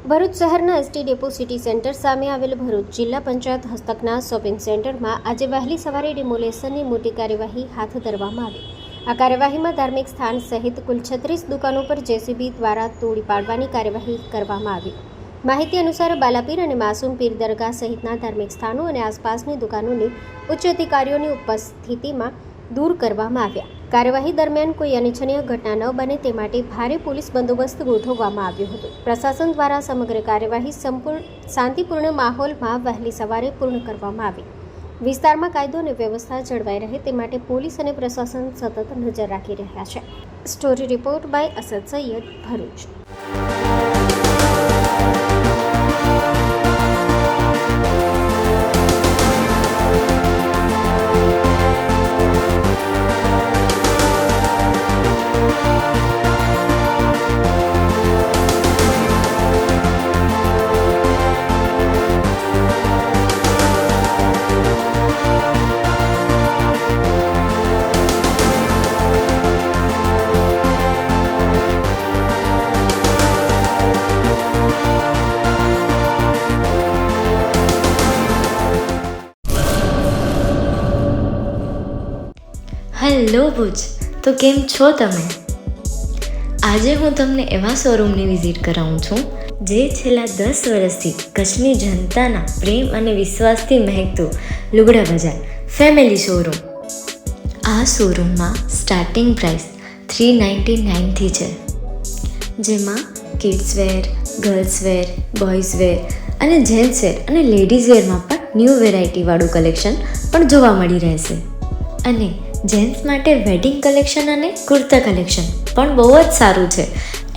ભરૂચ શહેરના ST depot city centre સામે આવેલ ભરૂચ જિલ્લા પંચાયત હસ્તકના શોપિંગ સેન્ટરમાં આજે વહેલી સવારે ડિમોલેશનની મોટી કાર્યવાહી હાથ ધરવામાં આવી. આ કાર્યવાહીમાં ધાર્મિક સ્થાન સહિત કુલ 36 દુકાનો પર જેસીબી દ્વારા તોડી પાડવાની કાર્યવાહી કરવામાં આવી. માહિતી અનુસાર બાલાપીર અને માસૂમ પીર દરગાહ સહિતના ધાર્મિક સ્થાનો અને આસપાસની દુકાનોની ઉચ્ચ અધિકારીઓની ઉપસ્થિતિમાં દૂર કરવામાં આવ્યા. કાર્યવાહી દરમિયાન કોઈ અનિચ્છનીય ઘટના ન બને તે માટે ભારે પોલીસ બંદોબસ્ત ગોઠવવામાં આવ્યો હતો. પ્રશાસન દ્વારા સમગ્ર કાર્યવાહી સંપૂર્ણ શાંતિપૂર્ણ માહોલમાં વહેલી સવારે પૂર્ણ કરવામાં આવી. વિસ્તારમાં કાયદો અને વ્યવસ્થા જળવાઈ રહે તે માટે પોલીસ અને પ્રશાસન સતત નજર રાખી રહ્યા છે. Story report by Asad Syed, Bharuch. Hello Bhuj, તો કેમ છો તમે? આજે હું તમને એવા શોરૂમની વિઝિટ કરાવું છું જે છેલ્લા 10 વર્ષથી કચ્છની જનતાના પ્રેમ અને વિશ્વાસથી મહેકતું લુગડા બજાર ફેમિલી શોરૂમ. આ શોરૂમમાં સ્ટાર્ટિંગ પ્રાઇસ 399થી છે, જેમાં kids wear, girls wear, boys wear અને જેન્ટ્સ વેર અને લેડીઝ વેરમાં પણ ન્યૂ વેરાયટીવાળું કલેક્શન પણ જોવા મળી રહેશે. અને જેન્ટ્સ માટે વેડિંગ કલેક્શન અને કુર્તા કલેક્શન પણ બહુ જ સારું છે.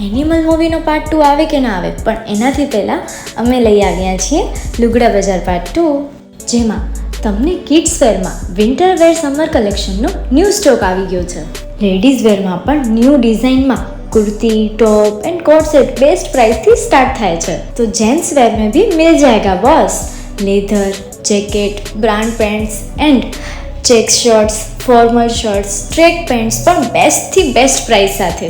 એનિમલ મૂવીનો પાર્ટ 2 આવે કે ના આવે, પણ એનાથી પહેલાં અમે લઈ આવ્યા છીએ લુગડા બજાર પાર્ટ 2, જેમાં તમને કિડ્સ વેરમાં વિન્ટર વેર સમર કલેક્શનનો ન્યૂ સ્ટોક આવી ગયો છે. લેડીઝ વેરમાં પણ ન્યૂ ડિઝાઇનમાં kurti, top and coat set best price थी स्टार्ट થાય છે. तो जेंट्स वेयर में भी मिल जाएगा boss. Leather, jacket, brand pants and check shirts, formal shirts, track pants પણ બેસ્ટથી બેસ્ટ પ્રાઇસ સાથે.